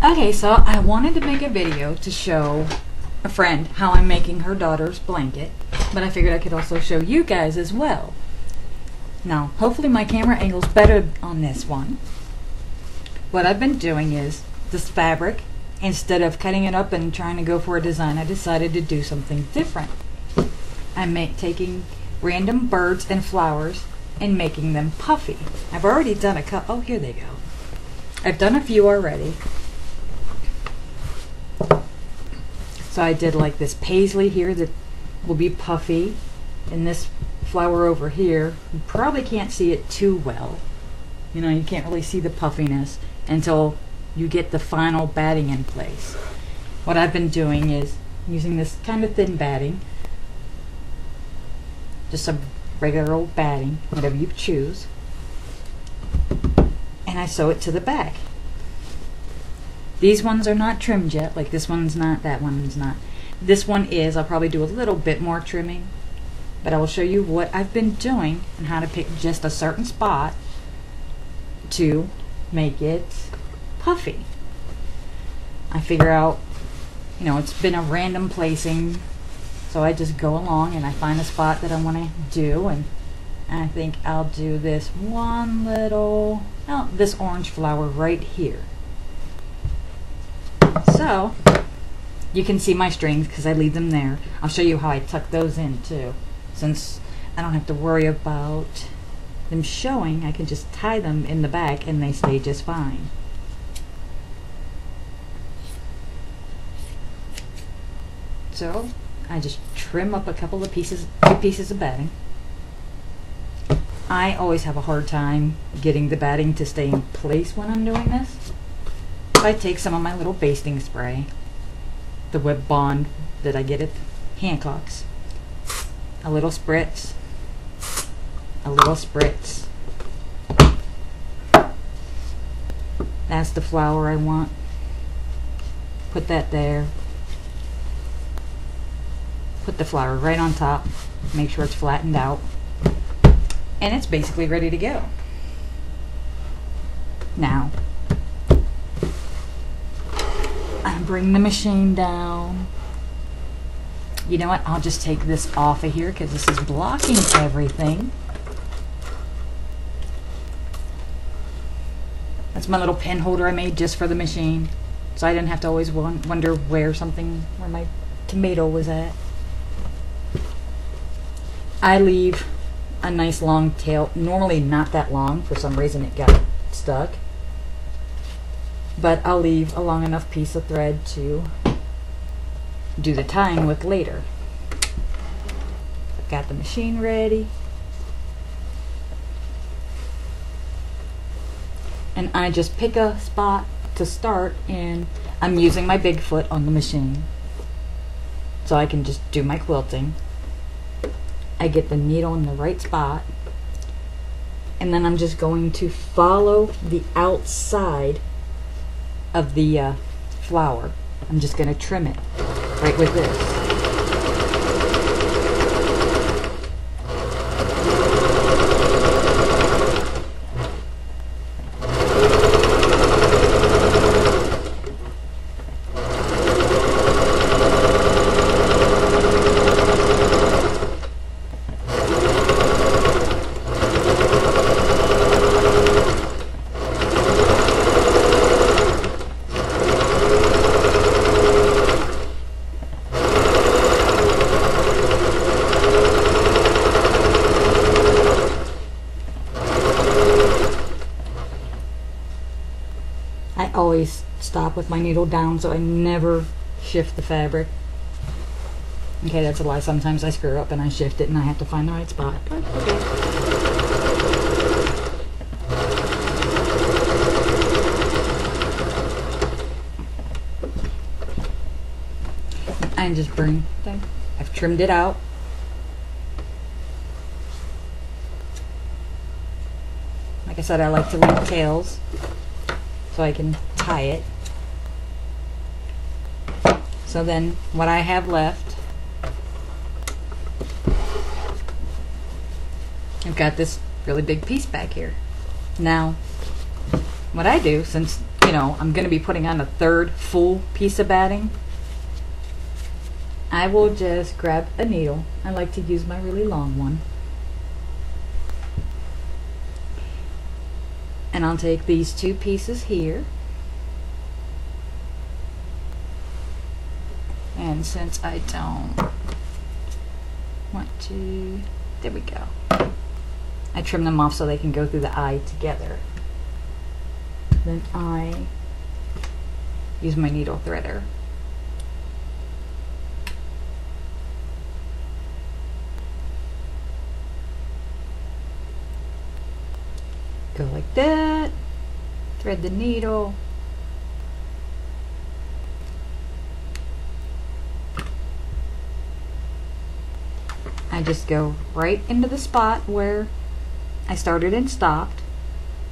Okay, so I wanted to make a video to show a friend how I'm making her daughter's blanket, but I figured I could also show you guys as well. Now, hopefully my camera angle's better on this one. What I've been doing is, this fabric, instead of cutting it up and trying to go for a design, I decided to do something different. I'm taking random birds and flowers and making them puffy. I've already done a couple. Oh, here they go. I've done a few already. So I did like this paisley here that will be puffy, and this flower over here, you probably can't see it too well. You know, you can't really see the puffiness until you get the final batting in place. What I've been doing is using this kind of thin batting, just some regular old batting, whatever you choose, and I sew it to the back. These ones are not trimmed yet, like this one's not, that one's not. This one is. I'll probably do a little bit more trimming, but I will show you what I've been doing and how to pick just a certain spot to make it puffy. I figure out, you know, it's been a random placing, so I just go along and I find a spot that I want to do, and I think I'll do this one little, oh, this orange flower right here. So you can see my strings because I leave them there. I'll show you how I tuck those in too. Since I don't have to worry about them showing, I can just tie them in the back and they stay just fine. So I just trim up a couple of pieces, 2 pieces of batting. I always have a hard time getting the batting to stay in place when I'm doing this. I take some of my little basting spray, the Web Bond that I get at Hancock's, a little spritz, a little spritz. That's the flower I want. Put that there. Put the flower right on top. Make sure it's flattened out. And it's basically ready to go. Now, I bring the machine down. You know what? I'll just take this off of here because this is blocking everything. That's my little pen holder I made just for the machine, so I didn't have to always wonder where my tomato was at. I leave a nice long tail, normally not that long, for some reason it got stuck. But I'll leave a long enough piece of thread to do the tying with later. I've got the machine ready. And I just pick a spot to start, and I'm using my big foot on the machine so I can just do my quilting. I get the needle in the right spot, and then I'm just going to follow the outside of the flower. I'm just going to trim it right with this. I always stop with my needle down so I never shift the fabric. Okay, that's a lie. Sometimes I screw up and I shift it and I have to find the right spot. But okay. I just bring thing. I've trimmed it out. Like I said, I like to leave tails so I can tie it. So then what I have left, I've got this really big piece back here. Now, what I do, since you know, I'm going to be putting on a third full piece of batting, I will just grab a needle. I like to use my really long one. And I'll take these two pieces here. And since I don't want to, there we go. I trim them off so they can go through the eye together. Then I use my needle threader. Go like that, thread the needle, I just go right into the spot where I started and stopped,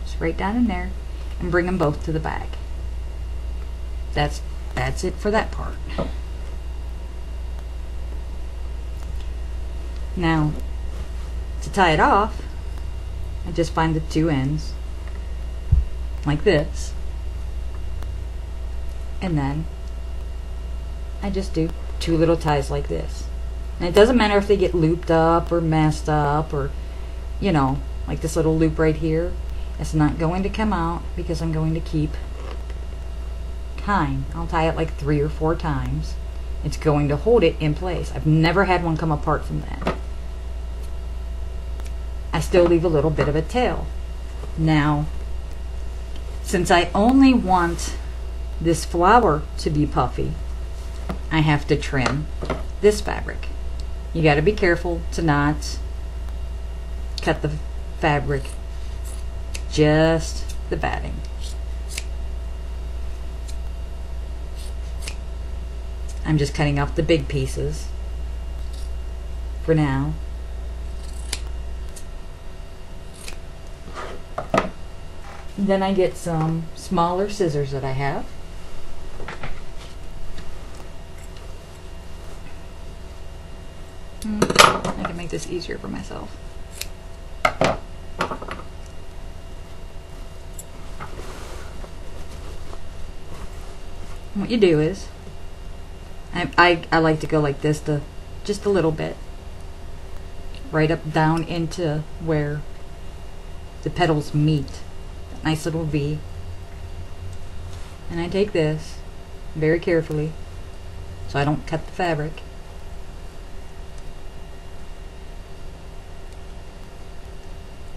just right down in there, and bring them both to the bag. That's it for that part. Now, to tie it off, I just find the two ends like this, and then I just do two little ties like this. And it doesn't matter if they get looped up or messed up, or, you know, like this little loop right here. It's not going to come out because I'm going to keep tying. I'll tie it like 3 or 4 times. It's going to hold it in place. I've never had one come apart from that. I still leave a little bit of a tail. Now, since I only want this flower to be puffy, I have to trim this fabric. You got to be careful to not cut the fabric, just the batting. I'm just cutting off the big pieces for now. Then I get some smaller scissors that I have. I can make this easier for myself. What you do is, I like to go like this, just a little bit, right up down into where the petals meet. Nice little V. And I take this very carefully so I don't cut the fabric.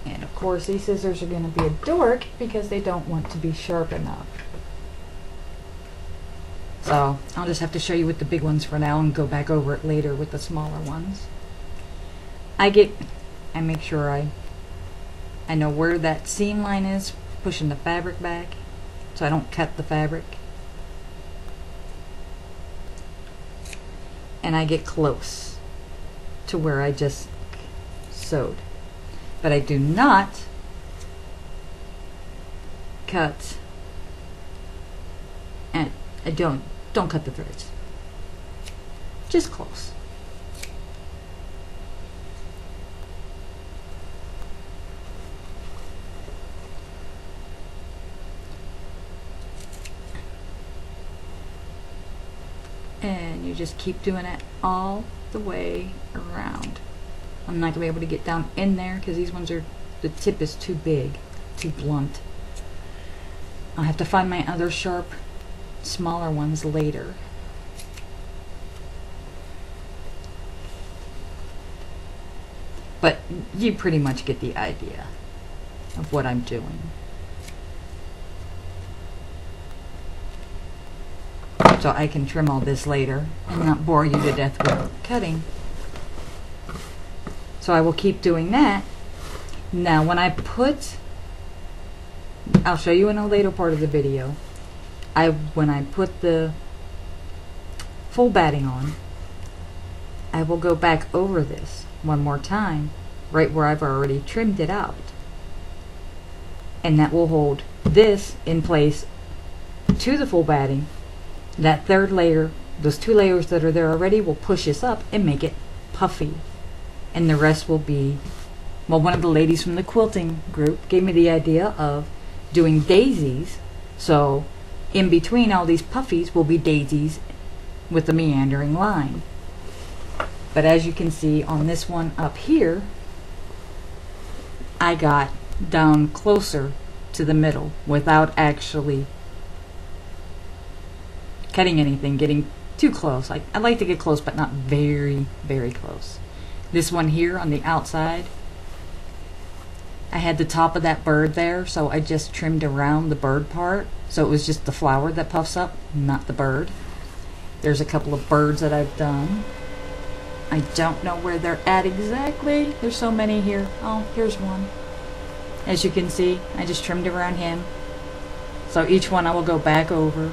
And of course these scissors are going to be a dork because they don't want to be sharp enough. So I'll just have to show you with the big ones for now and go back over it later with the smaller ones. I make sure I know where that seam line is, pushing the fabric back so I don't cut the fabric. And I get close to where I just sewed. But I do not cut, and I don't cut the threads. Just close. And you just keep doing it all the way around. I'm not going to be able to get down in there because these ones are, the tip is too big, too blunt. I'll have to find my other sharp, smaller ones later. But you pretty much get the idea of what I'm doing. So I can trim all this later and not bore you to death with cutting. So I will keep doing that. Now when I put, I'll show you in a later part of the video, when I put the full batting on, I will go back over this one more time, right where I've already trimmed it out. And that will hold this in place to the full batting. That third layer, those 2 layers that are there already, will push this up and make it puffy. And the rest will be, well, one of the ladies from the quilting group gave me the idea of doing daisies So in between all these puffies will be daisies with the meandering line. But as you can see on this one up here, I got down closer to the middle without actually cutting anything, getting too close. I like to get close, but not very, very close. This one here on the outside, I had the top of that bird there, so I just trimmed around the bird part, so it was just the flower that puffs up, not the bird. There's a couple of birds that I've done. I don't know where they're at exactly. There's so many here. Oh, here's one. As you can see, I just trimmed around him. So each one I will go back over,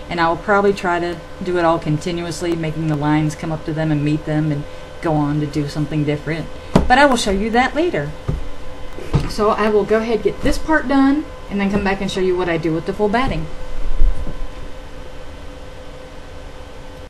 and I will probably try to do it all continuously, making the lines come up to them and meet them and go on to do something different. But I will show you that later. So I will go ahead and get this part done and then come back and show you what I do with the full batting.